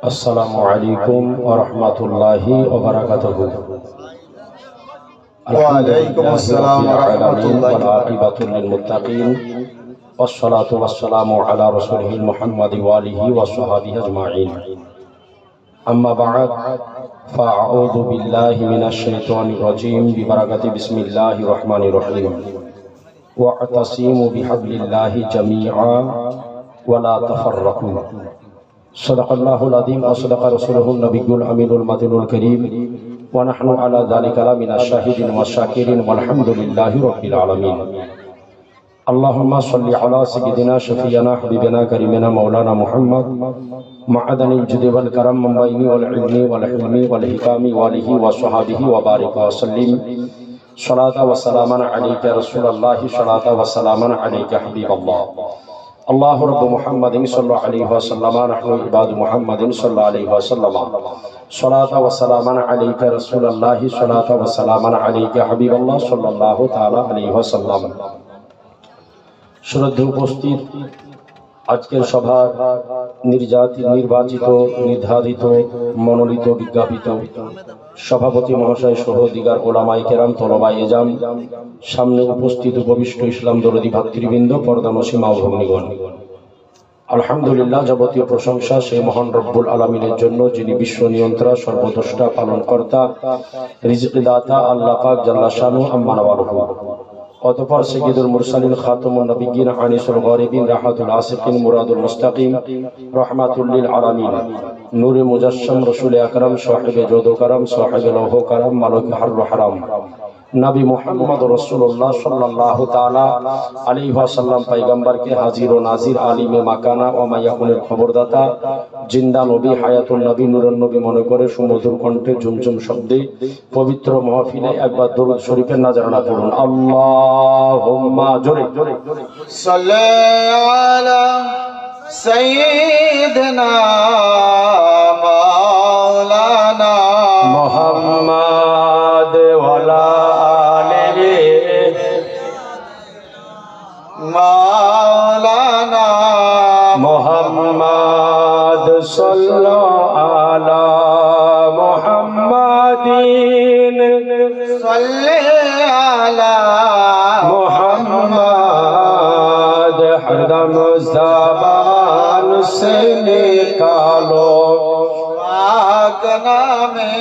السلام عليكم ورحمة الله وبركاته. وعليكم السلام ورحمة الله والعاقبة للمتقين والصلاة والسلام على رسوله محمد وآله وصحبه أجمعين. أما بعد فأعوذ بالله من الشيطان الرجيم ببركة بسم الله الرحمن الرحيم. واعتصموا بحبل الله جميعا ولا تفرقوا. صدق الله العظيم وصدق رسوله النبي الأمين المتين الكريم ونحن على ذلك لمن الشاهدين والشاكرين والحمد لله رب العالمين. اللهم صل على سيدنا شفيعنا حبيبنا كريمنا مولانا محمد معدن الجود والكرم من بين والعلم والحلم والحكام وآله وصحبه وبارك وسلم. صلاة وسلاما عليك رسول الله، صلاة وسلاما عليك حبيب الله. الله رب محمد صلى الله عليه وسلم، نحن عباد محمد صلى الله عليه وسلم. صلاة وسلاما عليك رسول الله، صلاة وسلاما عليك حبيب الله صلى الله تعالى عليه وسلم. শ্রদ্ধেয় উপস্থিত, আজকের সভার নির্বাচিত, নির্ধারিত, মনোনীত, বিজ্ঞাপিত সভাপতি মহাশয় সহ দিগার ওলামায়ে কেরাম, তলবায়ে এজাম, সামনে উপস্থিত উপবিষ্ট ইসলাম দরদি ভাতৃবৃন্দ, পর্দানসী মা ও ভগ্নীগণ, আলহামদুলিল্লাহ, যাবতীয় প্রশংসা সেই মহান রব্বুল আলামিনের জন্য, যিনি বিশ্ব নিয়ন্ত্রণ, সর্বদ্রষ্টা, পালনকর্তা, রিজক দাতা আল্লাহ পাক জাল্লা শানু আম্মা নাওয়ালহু। অতঃপর সাইয়্যিদুল মুরসালিন, খাতামুন নবিয়্যিন, আনিসুল গারিবিন, রাহাতুল আসিকিন, মুরাদুল মুস্তাকিম, রাহমাতুল লিল আলামিন, নূরে মুজাসসাম, রাসূল আকরাম, সাহেবে জোদ ও কারাম, সাহেবে লৌহ কারাম, মালিক হার হারাম, নবী মুহাম্মদ রাসূলুল্লাহ সাল্লাল্লাহু তাআলা আলাইহি ওয়াসাল্লাম পয়গম্বরকে হাজির ও নাজির, আলিমে মাকানা ও মায়াকুনের খবরদাতা, জিন্দা নবী, হায়াতুন নবী, নূরুন নবী মনে করে সুমধুর কণ্ঠে ঝুমঝুম শব্দে পবিত্র মাহফিলে একবার দরুদ শরীফের নাযরানা পড়ুন। আল্লাহুম্মা জোরে জোরে সাল্লি আলা সাইয়্যিদিনা মাওলানা মুহাম্মদ ওয়ালা আলিহি মাওলানা মুহাম্মদ সাল্লাল্লাহু আলা মুহাম্মাদিন সাল্লি আলা মুহাম্মদ হরদম ज़बान से निकालो पाक नामे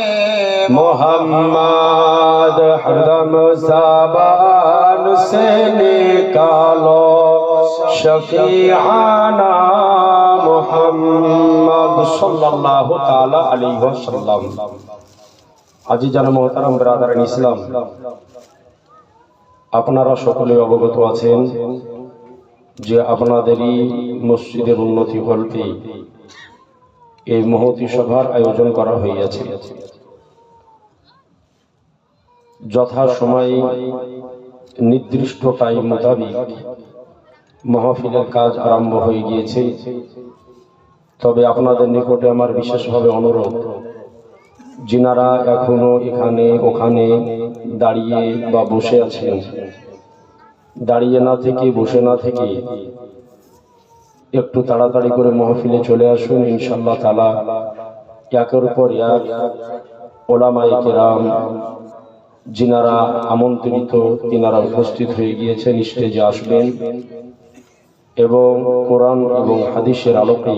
मुहम्मद हरदम ज़बान से निकालो शफीआना मुहम्मद सल्लल्लाहु ताला अलैहि वसल्लम। আজিজান মোহতারাম ব্রাদারান ইসলাম, আপনারা সকলে অবগত আছেন যে আপনাদেরই মসজিদের উন্নতি কল্পে এই মহতী সভার আয়োজন করা হইয়াছে। যথাসময়ে নির্দিষ্ট টাইম মোতাবেক মাহফিলের কাজ আরম্ভ হয়ে গিয়েছে। তবে আপনাদের নিকটে আমার বিশেষভাবে অনুরোধ, যিনারা এখনো এখানে ওখানে দাঁড়িয়ে বা বসে আছেন, দাঁড়িয়ে না থেকে, বসে না থেকে একটু তাড়াতাড়ি করে মাহফিলে চলে আসুন। ইনশাআল্লাহ তাআলা একের পর এক ওলামায়ে কেরাম যিনারা আমন্ত্রিত, তিনারা উপস্থিত হয়ে গিয়েছেন, স্টেজে আসবেন এবং কোরআন এবং হাদিসের আলোকে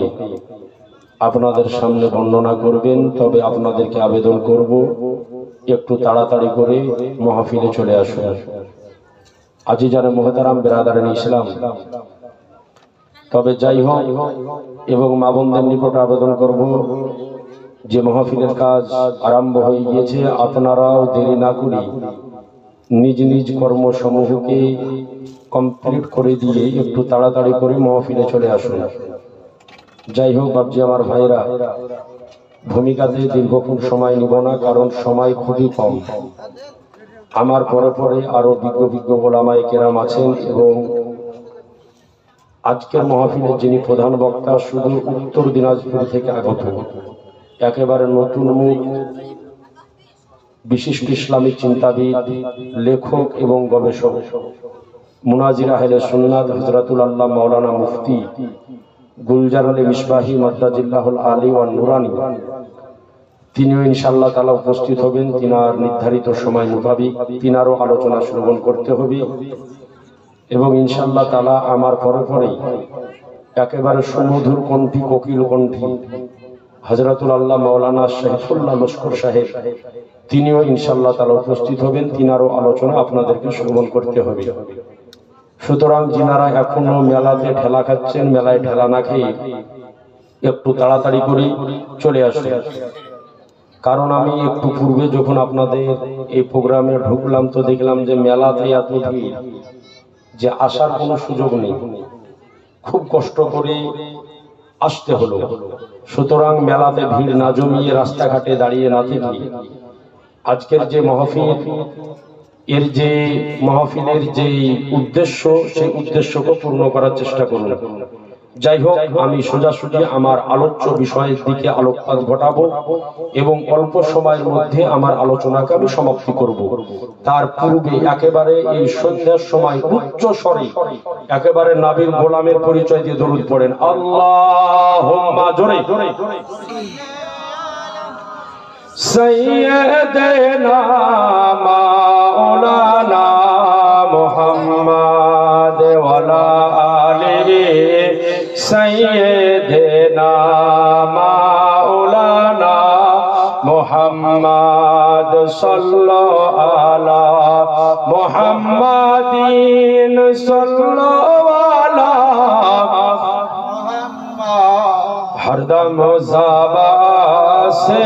আপনাদের সামনে বর্ণনা করবেন। তবে আপনাদেরকে আবেদন করব, একটু তাড়াতাড়ি করে মাহফিলে চলে আসুন। আজিজান মোহতারাম বেরাদারান ইসলাম, তবে যাই হোক, এবং মা বোনদের নিকট আবেদন করব যে মাহফিলের কাজ আরম্ভ হয়ে গিয়েছে, আপনারাও দেরি না করে নিজ নিজ কর্মসমূহকে কমপ্লিট করে দিয়ে একটু তাড়াতাড়ি করে মাহফিলে চলে আসুন। যাই হোক বাবজি, আমার ভাইরা, ভূমিকাতে দীর্ঘক্ষণ সময় নিব না, কারণ সময় খুবই কম। আমার পরে পরে আরো বিজ্ঞ ওলামায়ে কেরাম আছেন এবং আজকের মাহফিলের যিনি প্রধান বক্তা, শুধু উত্তর দিনাজপুর থেকে আগত, একেবারে নতুন মুখ, বিশিষ্ট ইসলামিক চিন্তাবিদ, লেখক এবং গবেষক, মুনাজির আহলে সুন্নাত হযরতুল আল্লাহ মাওলানা মুফতি গুলজার আলী মিসবাহি মাদ্দাজিল্লাহুল আলী ওয়ান নুরানি, তিনিও ইনশাআল্লাহ তাআলা উপস্থিত হবেন। তিনার নির্ধারিত সময় মোতাবেক তিনারও আলোচনা শ্রবণ করতে হবে এবং ইনশাআল্লাহ তাআলা আমার পরে একেবারে সুমধুর কণ্ঠী, কোকিল কণ্ঠী হযরতুল আল্লাহ মাওলানা শরীফুল্লাহ লস্কর সাহেব, তিনিও ইনশাআল্লাহ তাআলা উপস্থিত হবেন। তিনারও আলোচনা আপনাদেরকে শ্রবণ করতে হবে। সুতরাং যিনারা এখনো মেলাতে ঠেলা খাচ্ছেন, মেলায় ঠেলা না খেয়ে একটু তাড়াতাড়ি করে চলে আসুন। কারণ আমি একটু পূর্বে যখন আপনাদের এই প্রোগ্রামে ঢুকলাম তো দেখলাম যে মেলাতে এত ভিড় যে আসার কোনো সুযোগ নেই, খুব কষ্ট করে আসতে হলো। সুতরাং মেলাতে ভিড় না জমিয়ে রাস্তাঘাটে দাঁড়িয়ে না থেকে আজকের যে মাহফিল, এর যে মাহফিলের যে উদ্দেশ্য, সেই উদ্দেশ্যকে পূর্ণ করার চেষ্টা করুন। যাই হোক, আমি সোজাসুজি আমার আলোচ্য বিষয়ের দিকে আলোকপাত ঘটাবো এবং অল্প সময়ের মধ্যে আমার আলোচনাকে আমি সমাপ্তি করব। তার পূর্বে একেবারে এই সন্ধ্যার সময় উচ্চ স্বরে একেবারে নবীর গোলামের পরিচয় দিয়ে দরুদ পড়েন। আল্লাহুম্মা জোরে সাইয়্যিদানা মাওলানা মুহাম্মদ ওয়া আলা আলিহি সাইয়্যিদানা মাওলানা মুহাম্মদ সাল্লাল্লাহু আলা মুহাম্মাদিন সাল্লাল্লাহু আলা মুহাম্মদ হরদম ज़ाबा से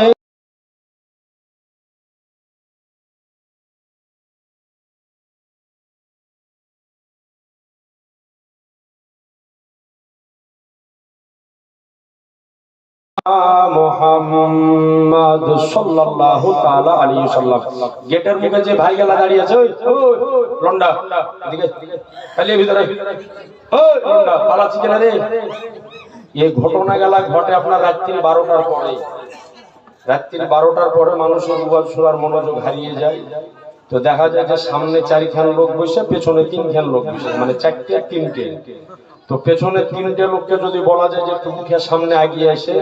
মুহাম্মদ সাল্লাল্লাহু তাআলা আলাইহি ওয়াসাল্লাম। গেটের মুখে যে ভাই গেলা দাঁড়িয়ে আছে, ওই লন্ডা এদিকে খালি ভিতরে, ওই লন্ডা পালাচ্ছি কেন রে? এই ঘটনা গেলা ঘটে আপনার রাত্রি 12টার পরে। রাত্রি 12টার পরে মানুষের উবাদ শোনার মনোযোগ হারিয়ে যায়। তো দেখা যায় যে সামনে 4খান লোক বসে, পেছনে 3খান লোক বসে, মানে 4টে 3টে। তো পেছনে 3টে লোককে যদি বলা যায় যে একটু মুখে সামনে আগিয়ে আসে,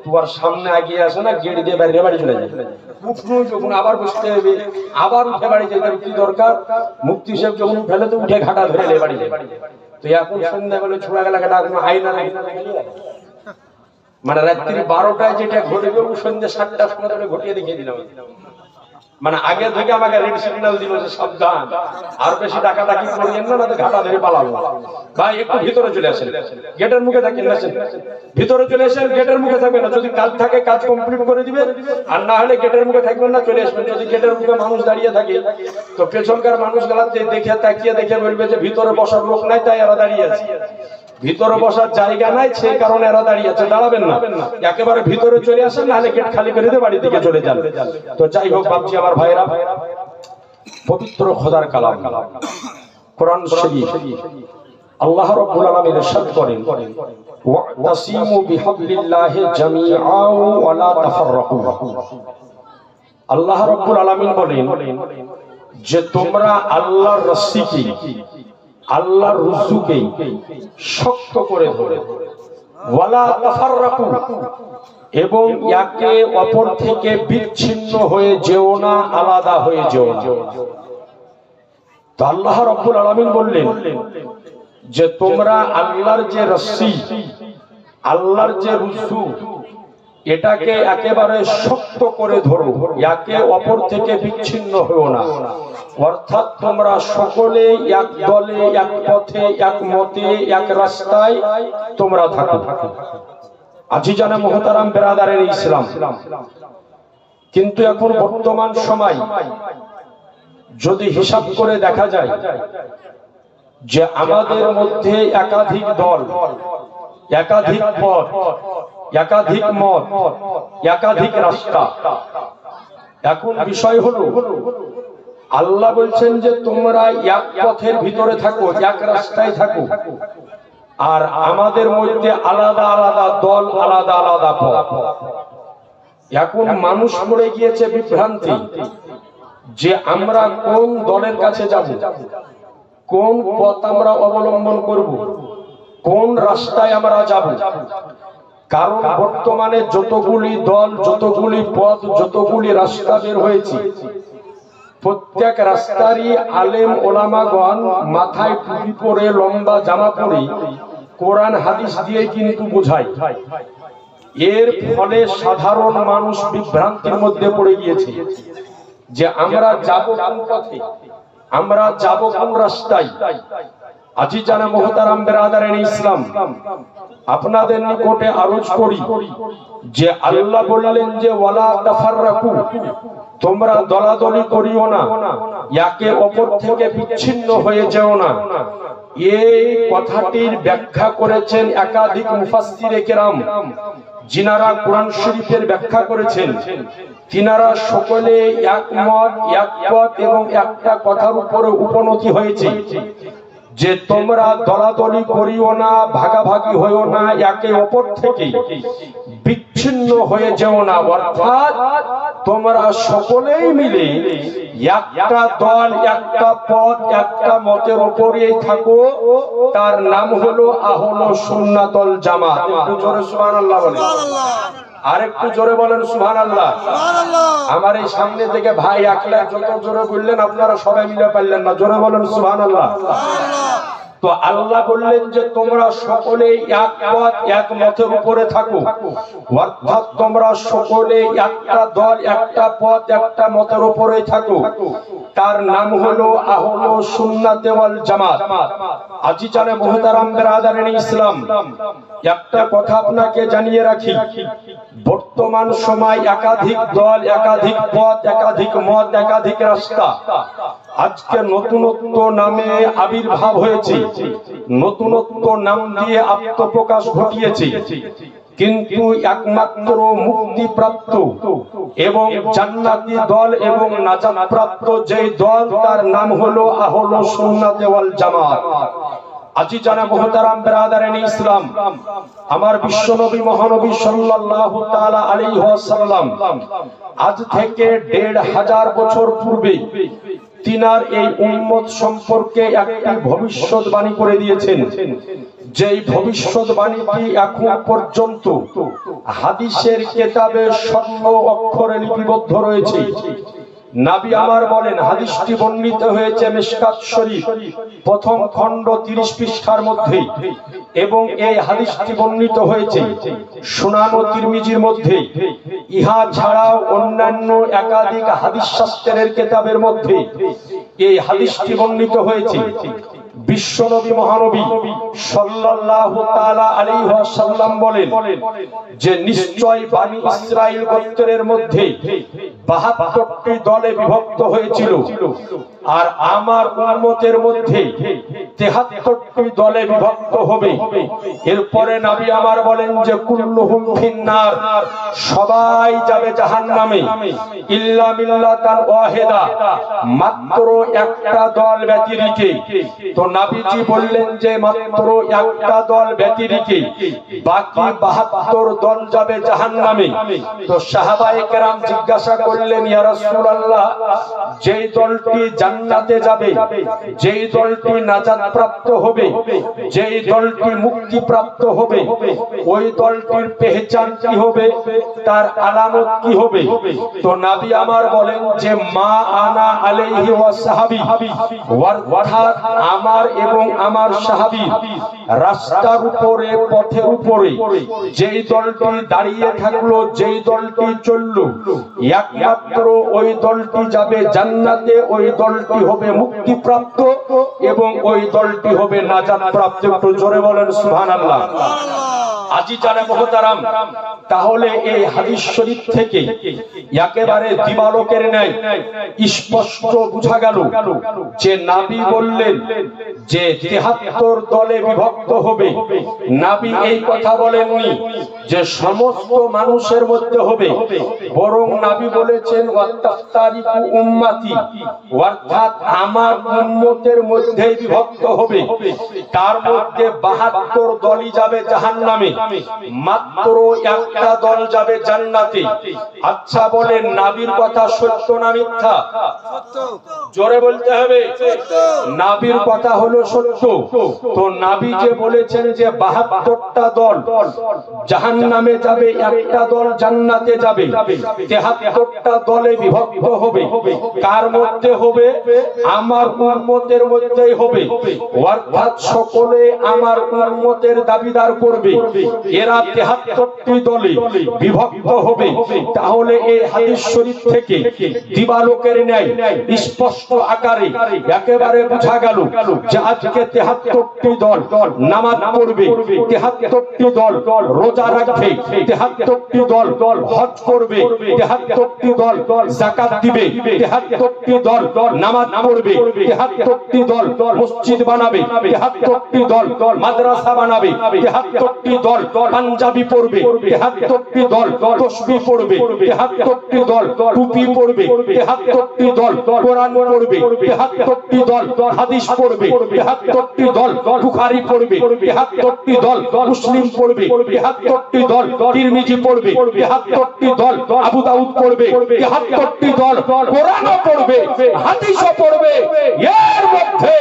তোমার সামনে আগিয়ে আসে না, গেট দিয়ে বাইরে বাড়ি চলে যায়। যখন আবার বসতে হবে, আবার উঠে বাড়ি যেতে কি দরকার? মুফতি সাহেব যখন ফেলে তো উঠে ঘাটা ধরে বাড়ি যায়। তো এখন সন্ধ্যাবেলা ছোড়া গেলা ঘাটা আইনা নাই, মানে রাত্রি 12টায় যেটা ঘটবে ও সন্ধ্যা 7টার সময় ঘটিয়ে দেখিয়ে দিলাম। মানে আগে থেকে আমাকে রেড সিগন্যাল দিল যে সাবধান, আর বেশি ডাকাডাকি করিয়েন না, তো ঘাটা ধরে পালাবো। ভাই একটু ভিতরে চলে আসেন, গেটের মুখে থাকেন না, ভিতরে চলে আসেন, গেটের মুখে থাকবেন না। যদি কাজ থাকে কাজ কমপ্লিট করে দিবেন, আর না হলে গেটের মুখে থাকবেন না, চলে আসবেন। যদি গেটের মুখে মানুষ দাঁড়িয়ে থাকে তো পেছনকার মানুষগুলাতে দেখে তাকিয়ে দেখে বলবে যে ভিতরে বসার লোক নাই, তাই এরা দাঁড়িয়ে আছে। ভিতরে বসার জায়গা নাই, সেই কারণে এরা দাঁড়িয়ে আছে, দাঁড়াবেন না। একেবারে ভিতরে চলে আসেন, নাহলে গেট খালি করে দিয়ে বাড়ির দিকে চলে যান। তো যাই হোক বাপজি আমার ভাইরা, পবিত্র খোদার কালাম কোরআন শরীফ, আল্লাহ রাব্বুল আলামিন ইরশাদ করেন, ওয়াতাসিমু বিহাবলিল্লাহি জামিআন ওয়া লা তাফাররাকু। আল্লাহ রাব্বুল আলামিন বলেন যে তোমরা আল্লাহর রস্সিকে, আল্লাহর রুজুকে শক্ত করে ধরে, ওয়ালা তাফাররাকু, এবং একে অপর থেকে বিচ্ছিন্ন হয়ে যেও না, আলাদা হয়ে যেও না। তো আল্লাহ রাব্বুল আলামিন বললেন যে তোমরা আল্লাহর যে রস্সি, আল্লাহর যে রুজু, এটাকে একেবারে শক্ত করে ধরো, একে অপর থেকে বিচ্ছিন্ন হও না। অর্থাৎ তোমরা সকলে এক দলে, এক পথে, এক মতে, এক রাস্তায় তোমরা থাকো। আজিজানে মুহতারাম বেরাদারের ইসলাম, কিন্তু এখন বর্তমান সময় যদি হিসাব করে দেখা যায় যে আমাদের মধ্যে একাধিক দল, একাধিক পথ, একাধিক মত, একাধিক রাস্তা। এখন বিষয় হলো আল্লাহ বলছেন যে তোমরা এক পথের ভিতরে থাকো, এক রাস্তায় থাকো, আর আমাদের মধ্যে আলাদা আলাদা দল, আলাদা আলাদা পথ। এখন মানুষ পড়ে গিয়েছে বিভ্রান্তি যে আমরা কোন দলের কাছে যাব, কোন পথ আমরা অবলম্বন করব। কোন রাস্তায় আমরা যাব। কারণ বর্তমানে যতগুলি দল, যতগুলি পথ, যতগুলি রাস্তা বের হয়েছে, প্রত্যেক রাস্তারই আলেম ওলামাগণ মাথায় টুপি পরে, লম্বা জামা পরে কোরআন হাদিস দিয়ে কিন্তু বোঝায়। এর ফলে সাধারণ মানুষ বিভ্রান্তির মধ্যে পড়ে গিয়েছে যে আমরা যাব কোন পথে, আমরা যাব কোন রাস্তায়। আজিজানা মুহতারাম বিরাদারানে ইসলাম, আপনাদের নিকটে আরজ করি যে আল্লাহ বললেন যে ওয়ালা তাফাররাকু, তোমরা দলাদলি করিও না, একে অপর থেকে বিচ্ছিন্ন হয়ে যেও না। এই কথাটির ব্যাখ্যা করেছেন একাধিক মুফাসসিরে কেরাম, যিনারা কোরআন শরীফের ব্যাখ্যা করেছেন। তিনারা সকলে একমত, একপথ এবং একটা কথার উপরে উপনীত হয়েছে যে তোমরা দলাদলি করিও না, ভাগাভাগি হইও না, একে অপর থেকে বিচ্ছিন্ন হয়ে যেও না। অর্থাৎ তোমরা সকলেই মিলে একটা দল, একটা পথ, একটা মতের উপরেই থাকো, তার নাম হলো আহলে সুন্নাত ওয়াল জামাত। একটু জোরে সুবহানাল্লাহ বলেন, আরেকটু জোরে বলেন সুবহানাল্লাহ। আমার এই সামনে থেকে ভাই একলা যত জোরে বললেন আপনারা সবাই মিলে পারলেন না, জোরে বলেন সুবহানাল্লাহ। তো আল্লাহ বললেন যে তোমরা সকলে এক পথ, এক মতের উপরে থাকো, অর্থাৎ তোমরা সকলে একটা দল, একটা পথ, একটা মতের উপরে থাকো, তার নাম হলো আহলে সুন্নাত ওয়াল জামাত। আজিজানে মুহতারাম বিরাদারানে ইসলাম, একটা কথা আপনাকে জানিয়ে রাখি, বর্তমান সময় একাধিক দল, একাধিক পথ, একাধিক মত, একাধিক রাস্তা আজকে নতুনত্ব নামে আবির্ভাব হয়েছে, নতুনত্ব নাম দিয়ে আত্মপ্রকাশ ঘটিয়েছে। কিন্তু একমাত্র মুক্তিপ্রাপ্ত এবং জান্নাতি দল এবং নাজাত প্রাপ্ত যেই দল, তার নাম হলো আহলে সুন্নাত ওয়াল জামাত। আজিজানা মুহতারাম বিরাদারানে ইসলাম, আমার বিশ্বনবী মহানবী সাল্লাল্লাহু তাআলা আলাইহি ওয়াসাল্লাম আজ থেকে ১৫০০ বছর পূর্বে তিনার এই উম্মত সম্পর্কে একটি ভবিষ্যৎবাণী করে দিয়েছেন, যেই ভবিষ্যৎবাণীটি এখন পর্যন্ত হাদিসের কিতাবে স্বর্ণ অক্ষরে লিপিবদ্ধ রয়েছে। নবী আমার বলেন, হাদিসটি বর্ণিত হয়েছে মিশকাত শরীফ প্রথম খণ্ড ৩০ পৃষ্ঠার মধ্যে, এবং এই হাদিসটি বর্ণিত হয়েছে সুনান ও তিরমিজির মধ্যে। ইহা ছাড়াও অন্যান্য একাধিক হাদিস শাস্ত্রের কিতাবের মধ্যে এই হাদিসটি বর্ণিত হয়েছে। বিশ্বনবী মহানবী সাল্লাল্লাহু তাআলা আলাইহি ওয়াসাল্লাম বলেন যে নিশ্চয় বনি ইসরাইল গোত্রের মধ্যে ৭২টি দলে বিভক্ত হয়েছিল, আর আমার উম্মতের মধ্যে ৭৩টি দলে বিভক্ত হবে। এরপরে নবী আমার বলেন যে কুল্লুহুম ফিন্নার, সবাই যাবে জাহান্নামে, ইল্লা মিল্লাতান ওয়াহিদা, মাত্র একটা দল ব্যতিরেকে। তো নবীজি বললেন যে মাত্র একটা দল ব্যতিরেকে বাকি ৭২ দল যাবে জাহান্নামে। তো সাহাবায়ে কেরাম জিজ্ঞাসা করলেন, ইয়া রাসূলুল্লাহ, যেই দলটি জান্নাতে যাবে, যেই দলটি নাজাত প্রাপ্ত হবে, যেই দলটি মুক্তি প্রাপ্ত হবে, ওই দলটির পেহচান কি হবে, তার আলামত কি হবে? তো নবী আমার বলেন যে মা আনা আলাইহি ওয়া সাহাবী, অর্থাৎ আমার এবং আমার সাহাবী রাস্তার উপরে, পথের উপরে যেই দলটি দাঁড়িয়ে থাকলো, যেই দলটি চললো, একমাত্র ওই দলটি যাবে জান্নাতে, ওই দলটি হবে মুক্তিপ্রাপ্ত এবং ওই দলটি হবে নাজাত প্রাপ্ত। একটু জোরে বলেন সুবহানাল্লাহ। আজিজানে মুহতারাম, তাহলে এই হাদিস শরীফ থেকে একেবারে দিবালোকের ন্যায় স্পষ্ট বোঝা গেল যে নবী বললেন যে ৭৩ দলে বিভক্ত হবে। নবী এই কথা বলেননি যে সমস্ত মানুষের মধ্যে হবে, বরং নবী বলেছেন ওয়াতাফতারিকু উম্মতি, অর্থাৎ আমার উম্মতের মধ্যেই বিভক্ত হবে। তার মধ্যে ৭২ দলই যাবে জাহান্নামে, মাত্র একটা দল যাবে জান্নাতে। আচ্ছা বলেন, নবীর কথা সত্য না মিথ্যা? জোরে বলতে হবে। নবীর কথা হলো সত্য। তো নবী যে বলেছেন যে 72টা দল জাহান্নামে যাবে, একটা দল জান্নাতে যাবে, 73টা দলে বিভক্ত হবে। কার মধ্যে হবে? আমার উম্মতের মধ্যেই হবে। অর্থাৎ সকলে আমার উম্মতের দাবিদার করবে। এরা 73টি দলে বিভক্ত হবে। তাহলে এই হাদিস শরীফ থেকে দিবালোকের ন্যায় স্পষ্ট আকারে একেবারে বোঝা গেল যে আজকে 73টি দল নামাজ পড়বে, 73টি দল রোজা রাখবে, 73টি দল হজ করবে, 73টি দল যাকাত দিবে, 73টি দল নামাজ পড়বে, 73টি দল মসজিদ বানাবে, 73টি দল মাদ্রাসা বানাবে, 73টি দল পাঞ্জাবি পড়বে, 73টি দল তাসবিহ পড়বে, 73টি দল টুপি পড়বে, 73টি দল কোরআন পড়বে, 73টি দল হাদিস পড়বে, 73টি দল বুখারী পড়বে, 73টি দল মুসলিম পড়বে, 73টি দল তিরমিজি পড়বে, 73টি দল আবু দাউদ পড়বে, 73টি দল কোরআনও পড়বে, হাদিসও পড়বে। এর মধ্যে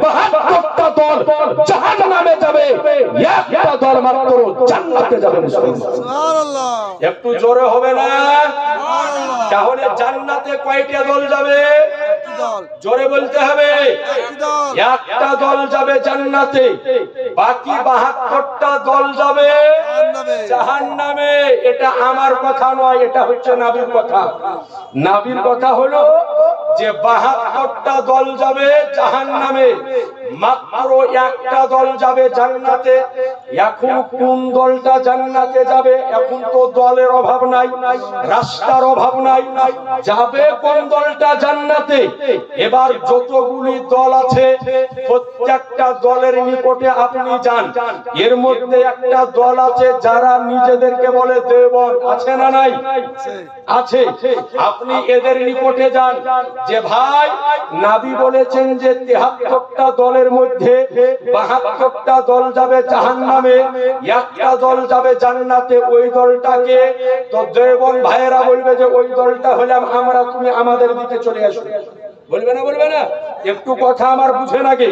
72টা দল জাহান্নামে যাবে, একটা দল মাত্র জান্নাতে যাবে। সুবহানাল্লাহ। একটু জোরে হবে না? তাহলে জান্নাতে কয়টা দল যাবে? জোরে বলতে হবে। একটা দল যাবে জান্নাতে, বাকি 72টা দল যাবে জাহান্নামে। এটা আমার কথা নয়, এটা হচ্ছে নবীর কথা। নবীর কথা হলো যে 72টা দল যাবে জাহান্নামে, মাত্র একটা দল যাবে জান্নাতে। এখন কোন দলটা জান্নাতে যাবে? এখন তো দলের অভাব নাই, রাস্তার অভাব নাই, যাবে কোন দলটা জান্নাতে? এবার যতগুলি দল আছে প্রত্যেকটা দলের নিকটে আপনি যান। এর মধ্যে একটা দল আছে যারা নিজেদেরকে বলে দেওবন্দ, আছে না নাই? আছে। আপনি এদের নিকটে যান যে ভাই, নবী বলেছেন যে 73টা দলের মধ্যে 72টা দল যাবে জাহান্নামে, একটা দল যাবে জান্নাতে। ওই দলটাকে তো দেওবন্দ ভাইয়েরা বলবে যে ওই দলটা হলাম আমরা, তুমি আমাদের দিকে চলে আসো। বলবে না? বলবে না? একটু কথা আমার বুঝে নাকি?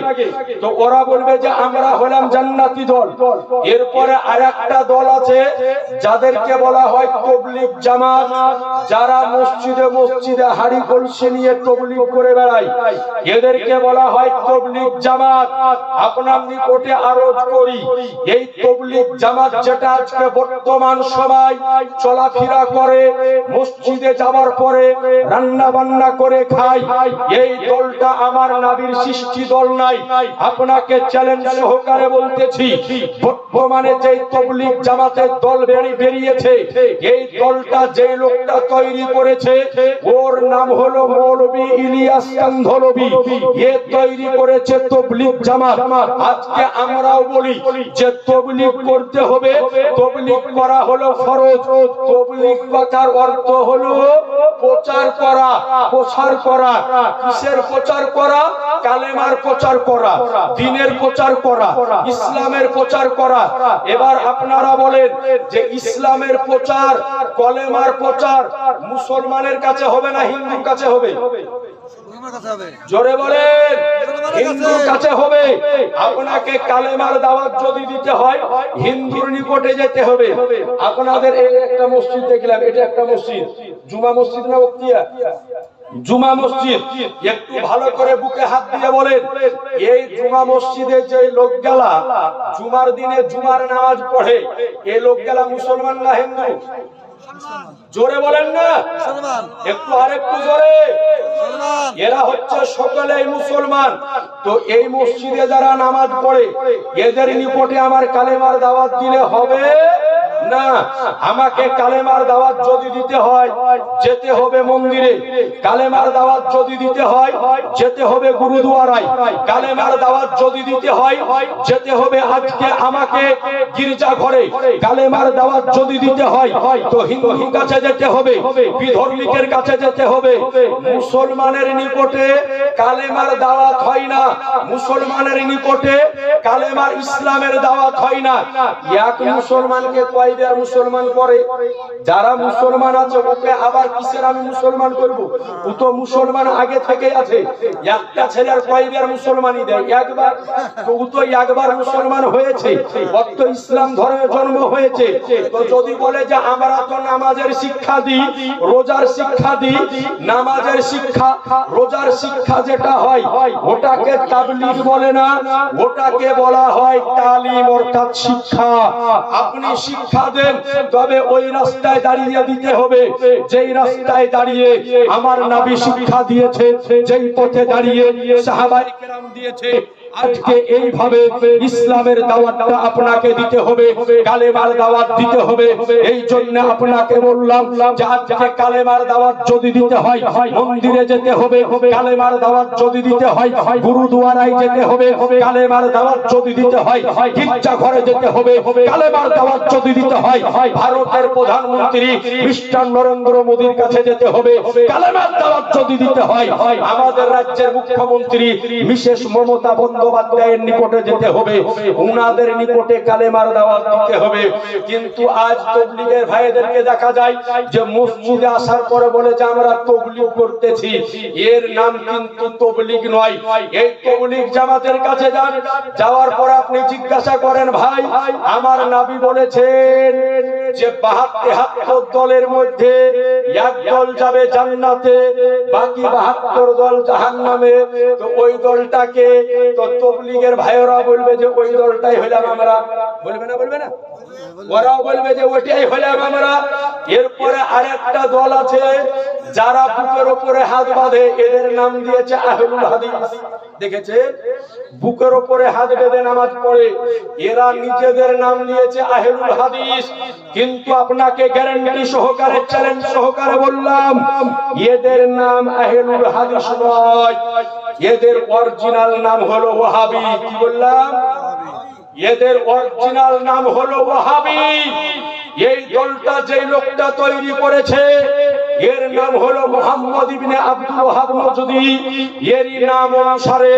তো ওরা বলবে যে আমরা হলাম জান্নাতি দল। এরপরে আরেকটা দল আছে যাদেরকে বলা হয় তাবলীগ জামাত, যারা মসজিদে মসজিদে হাড়ি কলসি নিয়ে তাবলীগ করে বেড়ায়, এদেরকে বলা হয় তাবলীগ জামাত। আপনার নিকটে আরজ করি, এই তাবলীগ জামাত যেটা আজকে বর্তমান সময় চলাফেরা করে, মসজিদে যাওয়ার পরে রান্না বান্না করে খায়, এই দলটা আমার নবীর সৃষ্টি দল নাই। আপনাকে চ্যালেঞ্জ সহকারে বলতেছি, বর্তমানে যে তাবলীগ জামাতের দল বেরিয়েছে, এই দলটা যে লোকটা তৈরি করেছে ওর নাম হলো মৌলভী ইলিয়াস কান্ধলভী। এ তৈরি করেছে তাবলীগ জামাত। আজকে আমরাও বলি যে তাবলীগ করতে হবে, তাবলীগ করা হলো ফরজ। তাবলীগ কথার অর্থ হলো প্রচার করা। প্রচার করা কিসের প্রচার করা? কালেমার প্রচার করা, দ্বীনের প্রচার করা, ইসলামের প্রচার করা। এবার আপনারা বলেন যে ইসলামের প্রচার, কলেমার প্রচার মুসলমানের কাছে হবে না হিন্দুর কাছে হবে? জোরে বলেন। হিন্দুর কাছে হবে। আপনাকে কালেমার দাওয়াত যদি দিতে হয় হিন্দুর নিকটে যেতে হবে। আপনাদের এই একটা মসজিদ দেখলাম, এটা একটা মসজিদ, জুমা মসজিদ না বক্তিয়া? জুমা মসজিদ। একটু ভালো করে বুকে হাত দিয়ে বলেন, এই জুমা মসজিদে যে লোকগুলা জুমার দিনে জুমার নামাজ পড়ে, এই লোকগুলা মুসলমান না হিন্দু? জোরে বলেন না, একটু আরেকটু জোরে। এরা হচ্ছে সকলেই মুসলমান। তো এই মসজিদে যারা নামাজ পড়ে এদের নিকটে আমার কালেমার দাওয়াত দিলে হবে না। আমাকে কালেমার দাওয়াত যদি দিতে হয় যেতে হবে মন্দিরে, কালেমার দাওয়াত যদি দিতে হয় যেতে হবে গুরুদুয়ারায়, কালেমার দাওয়াত যদি দিতে হয় যেতে হবে আজকে আমাকে গির্জা ঘরে, কালেমার দাওয়াত যদি দিতে হয় তো হিন্দুর কাছে যেতে হবে, বিধর্মীকের কাছে যেতে হবে। মুসলমানের নিকটে কালেমার দাওয়াত হয় না, মুসলমানের নিকটে কালেমার ইসলামের দাওয়াত হয় না। এক মুসলমানকে কয় আর মুসলমান করে, যারা মুসলমান আছে ওকে আবার কিসের আমি মুসলমান করব? ও তো মুসলমান আগে থেকে আছে। একটা ছেলে আর কয়বার মুসলমানি দেয়? একবার। তো ও তো একবার মুসলমান হয়েছে, ওর তো ইসলাম ধর্মে জন্ম হয়েছে। তো যদি বলে যে আমরা তো নামাজের শিক্ষা দিই, রোজার শিক্ষা দিই, নামাজের শিক্ষা রোজার শিক্ষা যেটা হয় ওটাকে তাবলীগ বলে না, ওটাকে বলা হয় তালিম অর্থাৎ শিক্ষা। আপনি শিক্ষা দেন, তবে ওই রাস্তায় দাঁড়িয়ে দিতে হবে যেই রাস্তায় দাঁড়িয়ে আমার নবী শিক্ষা দিয়েছে, যেই পথে দাঁড়িয়ে সাহাবায়ে কেরাম দিয়েছে। আজকে এইভাবে ইসলামের দাওয়াতটা আপনাকে দিতে হবে, কালেমার দাওয়াত দিতে হবে। এই জন্য আপনাকে বললাম যে আজকে কালেমার দাওয়াত যদি দিতে হয় মন্দিরে যেতে হবে, কালেমার দাওয়াত যদি দিতে হয় গুরুদুয়ারায় যেতে হবে, কালেমার দাওয়াত যদি দিতে হয় গির্জা ঘরে যেতে হবে, কালেমার দাওয়াত যদি দিতে হয় ভারতের প্রধানমন্ত্রী মিস্টার নরেন্দ্র মোদীর কাছে যেতে হবে, কালেমার দাওয়াত যদি দিতে হয় আমাদের রাজ্যের মুখ্যমন্ত্রী মিসেস মমতা বন্দ্যোপাধ্যায়ের নিকটে যেতে হবে, উনাদের নিকটে কালেমার দাওয়াত দিতে হবে। কিন্তু আজ তাবলীগের ভাইদেরকে দেখা যায় যে মসজিদে আসার পরে বলে যে আমরা তাবলীগ করতেছি। এর নাম কিন্তু তাবলীগ নয়। এই তাবলীগ জামাতের কাছে যান, যাওয়ার পর আপনি জিজ্ঞাসা করেন ভাই আমার নবী বলেছেন যে ৭২ দলের মধ্যে এক দল যাবে জান্নাতে, বাকি ৭২ দল জাহান্নামে। তো ওই দলটাকে তো তাবলীগের ভাইরা বলবে যে ওই দলটাই হলাম আমরা। বলবে না? বলবে না? ওরাও বলবে যে ওইটাই হলাম আমরা। এরপরে আরেকটা দল আছে যারা বুকের উপরে হাত বাঁধে, এদের নাম দিয়েছে আহলুল হাদিস। দেখেছে? বুকের উপরে হাত বেঁধে নামাজ পড়ে, এরা নিজেদের নাম দিয়েছে আহলুল হাদিস। কিন্তু আপনাকে গ্যারান্টি সহকারে চ্যালেঞ্জ সহকারে বললাম এদের নাম আহলুল হাদিস নয়, এদের অরিজিনাল নাম হলো ওয়াহাবি। কি বললাম? এদের অরিজিনাল নাম হলো ওয়াহাবি। এই দলটা যে লোকটা তৈরি করেছে এর নাম হলো মুহাম্মদ ইবনে আব্দুল ওয়াহাব নজদি। এরই নাম অনুসারে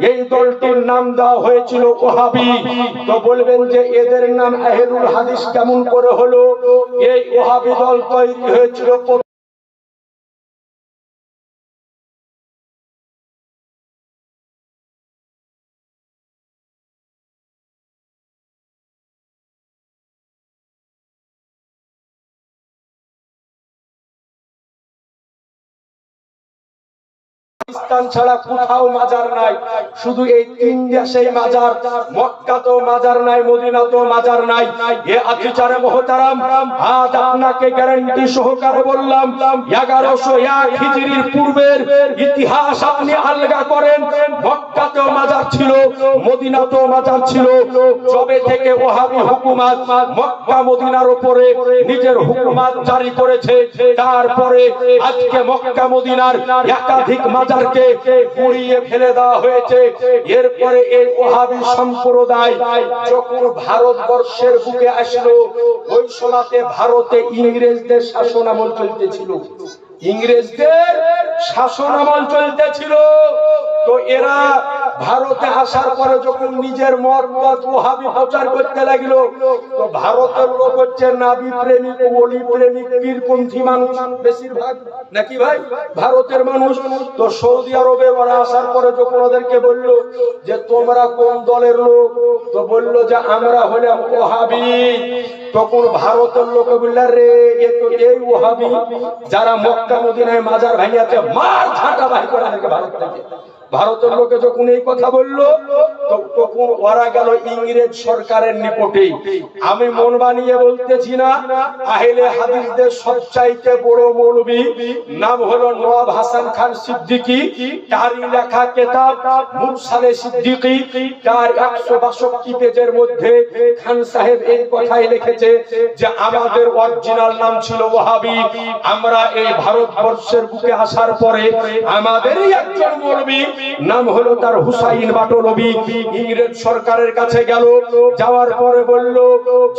এই দলটির নাম দেওয়া হয়েছিল ওয়াহাবি। তো বলবেন যে এদের নাম আহলুল হাদিস কেমন করে হলো? এই ওয়াহাবি দল তৈরি হয়েছিল পাকিস্তান ছাড়া কোথাও মাজার নাই, শুধু এই তিন দেশেই মাজার। মক্কাতেও মাজার নাই, মদিনাতেও মাজার নাই। এ আতিচারে মুহতারাম, আজ আপনাকে গ্যারান্টি সহকারে বললাম 1101 হিজরির পূর্বের ইতিহাস আপনি আলগা করেন। মক্কাতেও মাজার ছিল, মদিনাতেও মাজার ছিল। যবে থেকে ওয়াহাবি হুকুমত মক্কা মদিনার উপরে নিজের হুকুমত জারি করেছে, তারপরে আজকে মক্কা মদিনার একাধিক মাজারকে পুড়িয়ে ফেলে দেওয়া হয়েছে। এরপরে এই ওয়াহাবি সম্প্রদায় যখন ভারতবর্ষের বুকে আসলো, ওই সময়তে ভারতে ইংরেজদের শাসন আমল চলতেছিল, ইংরেজদের শাসন আমল চলতেছিল। তো এরা ভারতে আসার পরে যখন নিজের মত ওয়াহাবি প্রচার করতে লাগলো, তো ভারতের লোক হচ্ছে নবী প্রেমিক, ওলি প্রেমিক, পীরপন্থী মানুষ বেশিরভাগ, নাকি ভাই? ভারতের মানুষ। তো সৌদি আরবে ওরা আসার পরে যখন ওদেরকে বললো যে তোমরা কোন দলের লোক, তো বললো যে আমরা হলাম ওয়াহাবি। তখন ভারতের লোক বলল রে এ তো এই ওয়াহাবি যারা মক্কা মদিনায় মাজার ভাঙিয়েছে, মার ঝাঁটা বাহির করে দেখে ভারত থেকে। ভারতের লোকে যখন এই কথা বললো তখন ওরা গেল ইংরেজ সরকারের নিকটে। আমি মন বানিয়ে বলতেছি না, আহলে হাদিসদের সবচাইতে বড় মৌলবী নাম হলো নওয়াব হাসান খান সিদ্দিকী। তারই লেখা কিতাব মুরসালে সিদ্দিকী, তার 162 পেজের মধ্যে খান সাহেব এই কথাই লিখেছে যে আমাদের অরিজিনাল নাম ছিল ওয়াহাবি। আমরা এই ভারতবর্ষের বুকে আসার পরে আমাদেরই একজন মৌলবী নাম হলো তার হুসাইন বাটলবি ইংরেজ সরকারের কাছে গেল, যাওয়ার পরে বলল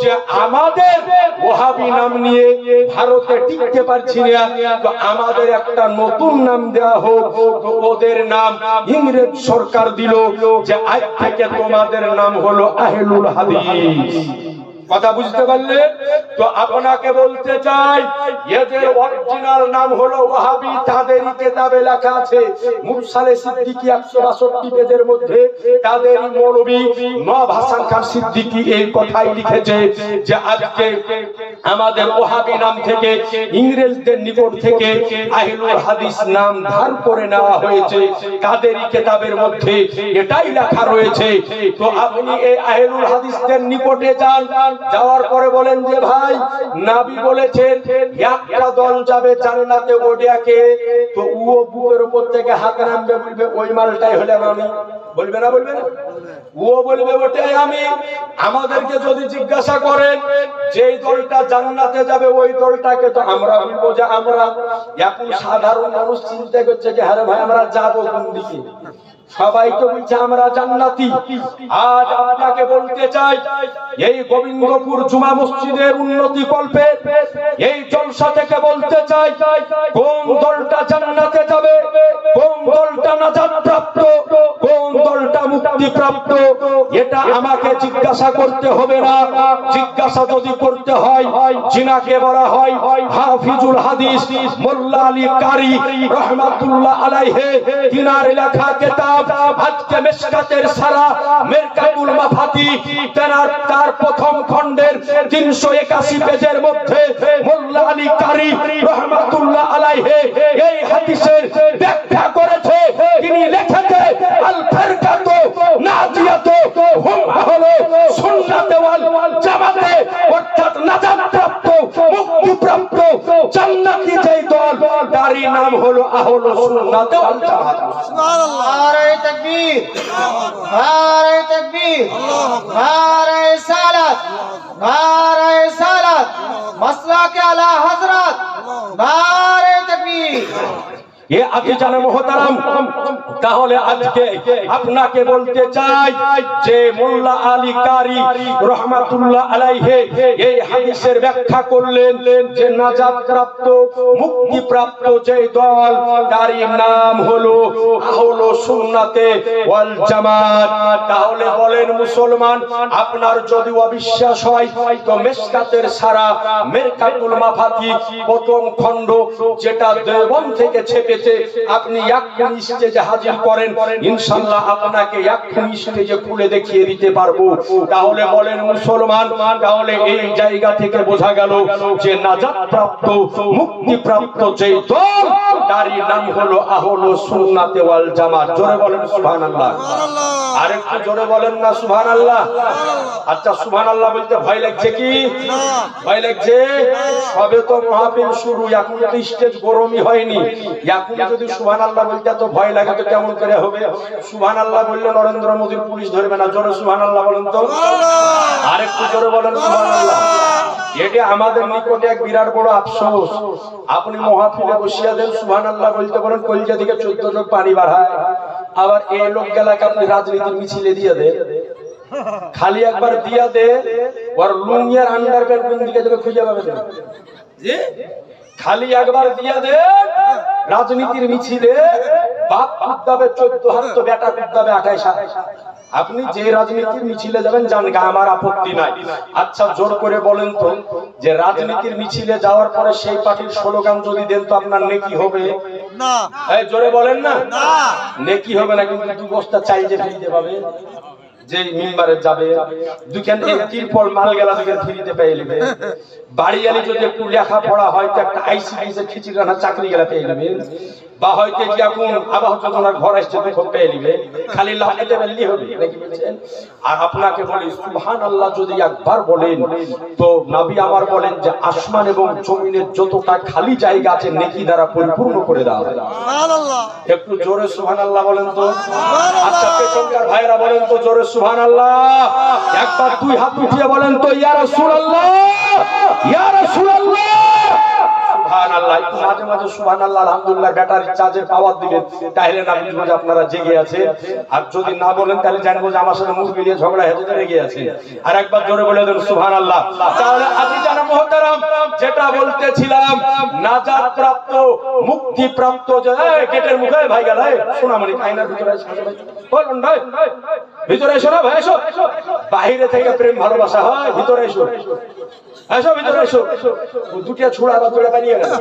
যে আমাদের ওয়াহাবি নাম নিয়ে ভারতে টিকতে পারছি না, তো আমাদের একটা নতুন নাম দেওয়া হোক। তো ওদের নাম ইংরেজ সরকার দিল যে আজ থেকে তোমাদের নাম হলো আহলুল হাদিস। কথা বুঝতে পারলেন? তো আপনাকে বলতে চাই এদের অরিজিনাল নাম হলো ওয়াহাবি। তাদেরই কিতাবে লেখা আছে মুরসালে সিদ্দিকী 162 পেজের মধ্যে তাদের মৌলভী নওয়াব হাসান খান সিদ্দিকী এই কথাই লিখেছে যে আজকে আমাদের ওয়াহাবি নাম থেকে ইংরেজদের নিকট থেকে আহলুল হাদিস নাম ধার করে নেওয়া হয়েছে। কাদেরী কিতাবের মধ্যে এটাই লেখা রয়েছে। তো আপনি এই আহলুল হাদিসদের নিকটে যান, যাওয়ার পরে বলেন যে ভাই নবী বলেছেন একটা দল যাবে জান্নাতে, ওটাকে তো ও বুকের উপর থেকে হাত নামবে, বলবে ওই মালটাই হলাম আমি। বলবে না? বলবে না? ও বলবে ওটাই আমি। আমাদেরকে যদি জিজ্ঞাসা করেন যেই দলটা জান্নাতে যাবে ওই দলটাকে, তো আমরা বলবো যে আমরা। এখন সাধারণ মানুষ চিন্তা করছে যে হ্যাঁ ভাই আমরা যাবো কোন দিকে? সবাই তো বলছে আমরা জান্নাতি। আজ আপনাকে বলতে চাই এই গোবিন্দপুর জুমা মসজিদের উন্নতি কল্পে এই জলসা থেকে বলতে চাই কোন দলটা জান্নাতে যাবে, কোন দলটা নাজাত প্রাপ্ত, কোন দলটা মুক্তি প্রাপ্ত, এটা আমাকে জিজ্ঞাসা করতে হবে না। জিজ্ঞাসা যদি করতে হয় যিনাকে বলা হয় হাফিজুল হাদিস মোল্লা আলী কারি রহমাতুল্লাহ আলাইহি, তিনার লেখা কিতাব আজকে মিশকাতের সারা মিরকাতুল মাফাতি তার প্রথম খণ্ডের 381 পেজের মধ্যে মোল্লা আলী কারি রহমাতুল্লাহ আলাইহি এই হাদিসের ব্যাখ্যা করেছে। তিনি লিখেছে আল ফারকাতু নাজিয়াতু হুম আহলু সুন্নাতে ওয়াল জামাতে, অর্থাৎ নাজাত প্রাপ্ত মুক্তি প্রাপ্ত জান্নাতি যেই দল তারই নাম হলো আহলু সুন্নাতে ওয়াল জামাত। সুবহানাল্লাহ। নারে তাকবীর, নারে তাকবীর, নারে সালাত, নারে সালাত, মাসলাকে আলা হযরত, নারে তাকবীর। এ আকিজানে মুহতারাম, তাহলে আজকে আপনাকে বলতে চাই যে মোল্লা আলী কারি রহমাতুল্লাহ আলাইহি এই হাদিসের ব্যাখ্যা করলেন যে নাজাত প্রাপ্ত মুক্তি প্রাপ্ত যে দল তারই নাম হলো আহলু সুন্নাতে ওয়াল জামাত। তাহলে বলেন মুসলমান, আপনার যদি অবিশ্বাস হয় তো মিশকাতের সারা মিরকাতুল মাফাতি প্রথম খণ্ড যেটা দেওবন্দ থেকে ছেপে আপনি এক্ষুনি স্টেজে হাজির করেন, ইনশাআল্লাহ আপনাকে এক্ষুনি স্টেজে খুলে দেখিয়ে দিতে পারবো। তাহলে বলেন মুসলমান, তাহলে এই জায়গা থেকে বোঝা গেল যে নাজাত প্রাপ্ত মুক্তি প্রাপ্ত যে দল তারই নাম হলো আহলু সুন্নাতে ওয়াল জামাত। জোরে বলেন সুবহানাল্লাহ। আরেকটু জোরে বলেন না সুবহানাল্লাহ। আচ্ছা সুবহানাল্লাহ বলতে ভয় লাগছে কি? ভয় লাগছে? সবে তো মাহফিল শুরু, এখন তো স্টেজ গরমই হয়নি। এখন যদি সুবহানাল্লাহ বলতে তো ভয় লাগে তো কেমন করে হবে? সুবহানাল্লাহ বললে নরেন্দ্র মোদীর পুলিশ ধরবে না। জোরে সুবহানাল্লাহ বলেন তো। আরেকটু জোরে বলেন সুবহানাল্লাহ। এটা আমাদের নিকটে এক বিরাট বড় আফসোস। আপনি মাহফিলে বসিয়ে দেন সুবহানাল্লাহ বলতে বলেন, কলিজা থেকে 14 যোগ পানি বাড়ায়। আবার এই লোক গেলাকে আপনি রাজনীতির মিছিলে দিয়ে দেন, খালি একবার দিয়া দে ওর লুঙ্গিয়ার আন্ডারপ্যান্ট কোন দিকে যাবে খুঁজে পাবেন না। খালি একবার দিয়া দে রাজনীতির মিছিলে বাপ কুদাবে 14 হাত, তো বেটা কুদাবে 28 হাত। আপনি যে রাজনীতির মিছিলে যাবেন যান, আমার আপত্তি নাই। আচ্ছা জোর করে বলেন তো যে রাজনীতির মিছিলে যাওয়ার পরে সেই পার্টির স্লোগান যদি দেন তো আপনার নেকি হবে না? এই জোরে বলেন না। নেকি হবে না, কিন্তু 2 বস্তা চাই যে ফ্রিতে পাবে। যে মিম্বারে যাবে দুখান এই তিরপল মাল গেলা দুখান ফ্রিতে পেয়ে নেবে। বাড়ি গেলে যদি একটু লেখা পড়া হয় তো একটা আইসিডিএস এর খিচুড়ি রান্না চাকরি গেলা পেয়ে নেবে। বা হয়তো যে এখন আবার যোজনার ঘর আসছে তো পেয়ে নেবে। খালি লাগাতে পারলি হবে নাকি বলছেন? আর আপনাকে বলি সুবহানাল্লাহ যদি একবার বলেন তো নবী আমার বলেন যে আসমান এবং জমিনের যতটা খালি জায়গা আছে নেকি দ্বারা পরিপূর্ণ করে দেওয়া হবে। সুবহানাল্লাহ। একটু জোরে সুবহানাল্লাহ বলেন তো। আচ্ছা পেছনকার ভাইরা বলেন তো জোরে সুবহানাল্লাহ। একবার 2 হাত উঠিয়ে বলেন তো ইয়া রাসূলুল্লাহ, ইয়া রাসূলুল্লাহ। সুবহানাল্লাহ। মাঝে মাঝে সুবহানাল্লাহ আলহামদুলিল্লাহ ব্যাটারি চার্জের পাওয়ার দিবেন, তাহলে না বুঝবো যে আপনারা জেগে আছেন। আর যদি না বলেন তাহলে জানবো যে আমার সাথে মুখ মিলিয়ে ঝগড়া হেজে রেগে আছেন। আর একবার জোরে বলে দেন সুবহানাল্লাহ। তাহলে আজিজানা মুহতারাম, যেটা বলতেছিলাম নাজাত প্রাপ্ত মুক্তি প্রাপ্ত যে গেটের মুখে ভাই গেল সোনামণি আয়নার ভিতরে বলুন ভাই ভিতরে এসো না ভাই, এসো। বাইরে থেকে প্রেম ভালোবাসা হয়, ভিতরে এসো, এসো ভিতরে এসো। দুটিয়া ছুড়া জোড়া বানিয়ে গেল,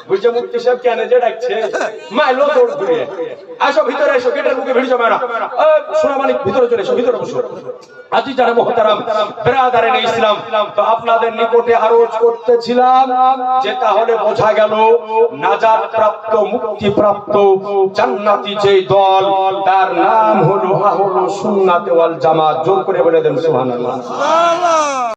বুঝছে মুক্তি সাহেব কেন যে ডাকছে, মাইলো দৌড় ঘুরে এসো ভিতরে এসো, গেটের মুখে ভিড় জমা না, সোনামণি ভিতরে চলে এসো, ভিতরে বসো। আজিজানা মুহতারাম বিরাদারানে ইসলাম, তো আপনাদের নিকটে আরজ করতেছিলাম যে তাহলে বোঝা গেল নাজাত প্রাপ্ত মুক্তি প্রাপ্ত জান্নাতি যে দল তার নাম হলো আহলুস সুন্নাত ওয়াল জামাত। জোর করে বলে দেন সুবহানাল্লাহ।